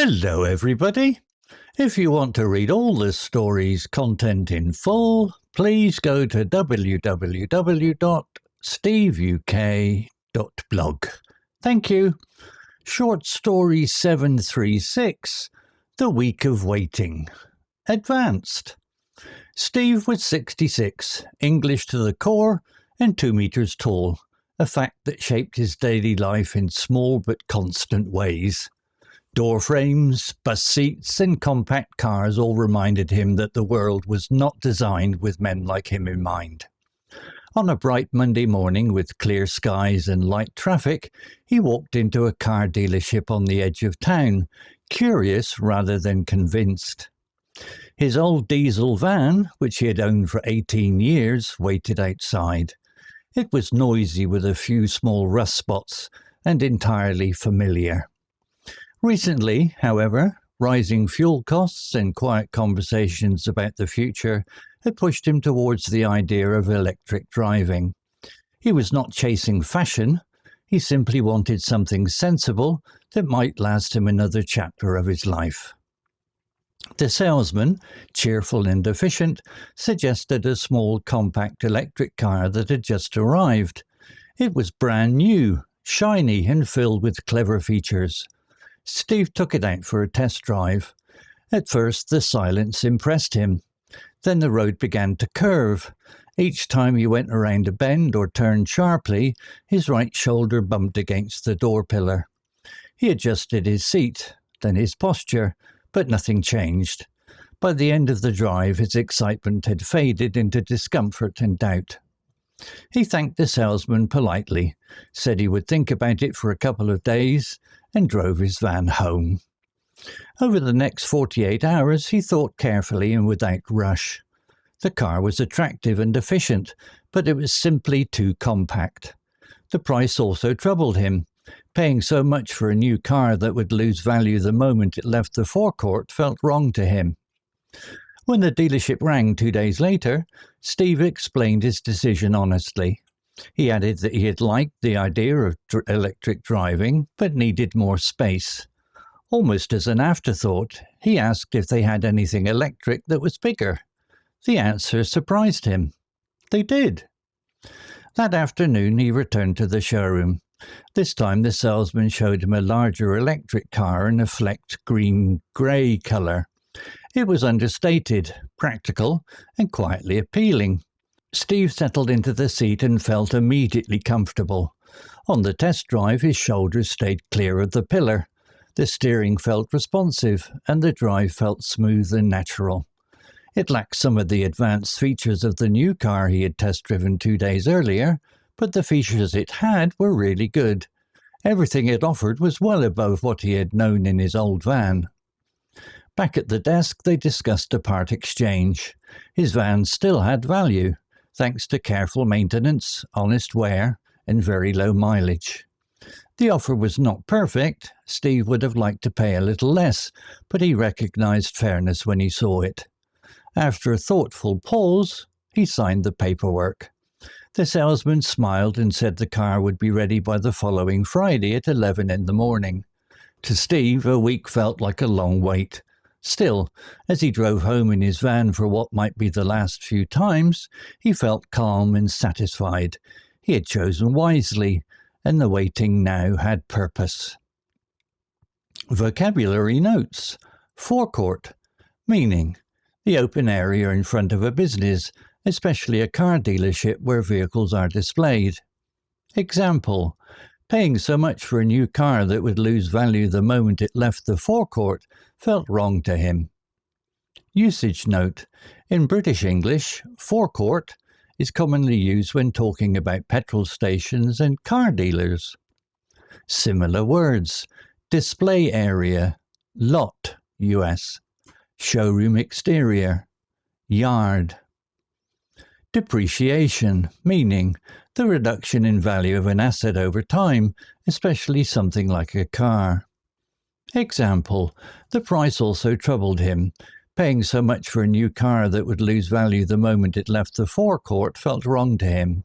Hello everybody! If you want to read all the story's content in full, please go to www.steveuk.blog. Thank you. Short Story 736, The Week of Waiting. Advanced. Steve was 66, English to the core, and 2 meters tall, a fact that shaped his daily life in small but constant ways. Door frames, bus seats, and compact cars all reminded him that the world was not designed with men like him in mind. On a bright Monday morning with clear skies and light traffic, he walked into a car dealership on the edge of town, curious rather than convinced. His old diesel van, which he had owned for 18 years, waited outside. It was noisy with a few small rust spots and entirely familiar. Recently, however, rising fuel costs and quiet conversations about the future had pushed him towards the idea of electric driving. He was not chasing fashion, he simply wanted something sensible that might last him another chapter of his life. The salesman, cheerful and efficient, suggested a small compact electric car that had just arrived. It was brand new, shiny and filled with clever features. Steve took it out for a test drive. At first the silence impressed him. Then the road began to curve. Each time he went around a bend or turned sharply, his right shoulder bumped against the door pillar. He adjusted his seat, then his posture, but nothing changed. By the end of the drive his excitement had faded into discomfort and doubt. He thanked the salesman politely, said he would think about it for a couple of days, and drove his van home. Over the next 48 hours he thought carefully and without rush. The car was attractive and efficient, but it was simply too compact. The price also troubled him. Paying so much for a new car that would lose value the moment it left the forecourt felt wrong to him. When the dealership rang 2 days later, Steve explained his decision honestly. He added that he had liked the idea of electric driving, but needed more space. Almost as an afterthought, he asked if they had anything electric that was bigger. The answer surprised him. They did. That afternoon he returned to the showroom. This time the salesman showed him a larger electric car in a flecked green-grey colour. It was understated, practical, and quietly appealing. Steve settled into the seat and felt immediately comfortable. On the test drive his shoulders stayed clear of the pillar. The steering felt responsive, and the drive felt smooth and natural. It lacked some of the advanced features of the new car he had test-driven 2 days earlier, but the features it had were really good. Everything it offered was well above what he had known in his old van. Back at the desk they discussed a part exchange. His van still had value, thanks to careful maintenance, honest wear, and very low mileage. The offer was not perfect. Steve would have liked to pay a little less, but he recognized fairness when he saw it. After a thoughtful pause, he signed the paperwork. The salesman smiled and said the car would be ready by the following Friday at 11 in the morning. To Steve, a week felt like a long wait. Still, as he drove home in his van for what might be the last few times, he felt calm and satisfied. He had chosen wisely, and the waiting now had purpose. Vocabulary notes. Forecourt. Meaning: the open area in front of a business, especially a car dealership where vehicles are displayed. Example: paying so much for a new car that would lose value the moment it left the forecourt felt wrong to him. Usage note. In British English, forecourt is commonly used when talking about petrol stations and car dealers. Similar words. Display area, lot, US. Showroom exterior, yard. Depreciation, meaning the reduction in value of an asset over time, especially something like a car. Example: the price also troubled him. Paying so much for a new car that would lose value the moment it left the forecourt felt wrong to him.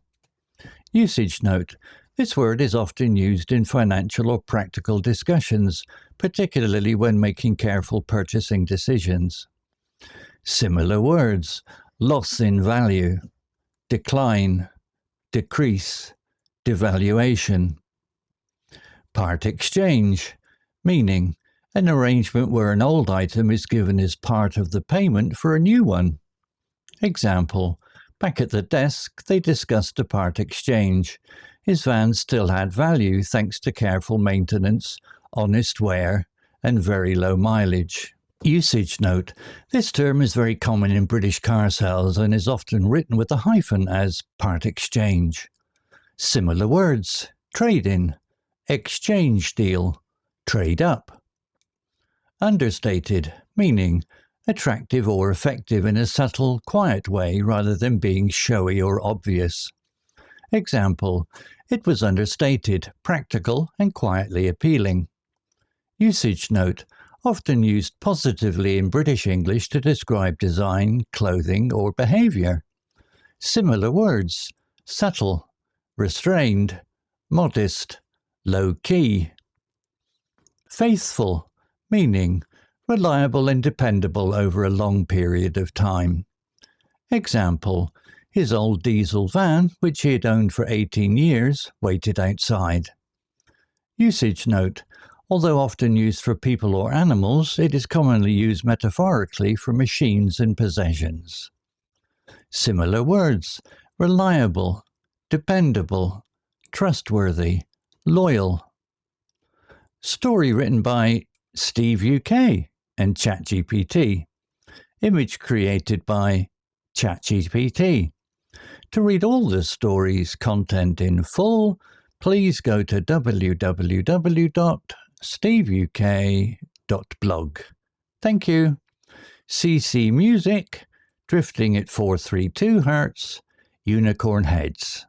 Usage note. This word is often used in financial or practical discussions, particularly when making careful purchasing decisions. Similar words: loss in value, decline, decrease, devaluation. Part exchange, meaning an arrangement where an old item is given as part of the payment for a new one. Example: back at the desk, they discussed a part exchange. His van still had value thanks to careful maintenance, honest wear, and very low mileage. Usage note: this term is very common in British car sales and is often written with a hyphen as part exchange. Similar words: trade-in, exchange deal, trade up. Understated, meaning attractive or effective in a subtle, quiet way rather than being showy or obvious. Example: it was understated, practical, and quietly appealing. Usage note: often used positively in British English to describe design, clothing, or behaviour. Similar words: subtle, restrained, modest, low-key. Faithful, meaning reliable and dependable over a long period of time. Example: his old diesel van, which he had owned for 18 years, waited outside. Usage note: although often used for people or animals, it is commonly used metaphorically for machines and possessions. Similar words: reliable, dependable, trustworthy, loyal. Story written by Steve UK and ChatGPT. Image created by ChatGPT. To read all the story's content in full, please go to www.steveuk.blog. Thank you. CC Music, Drifting at 432 Hz, Unicorn Heads.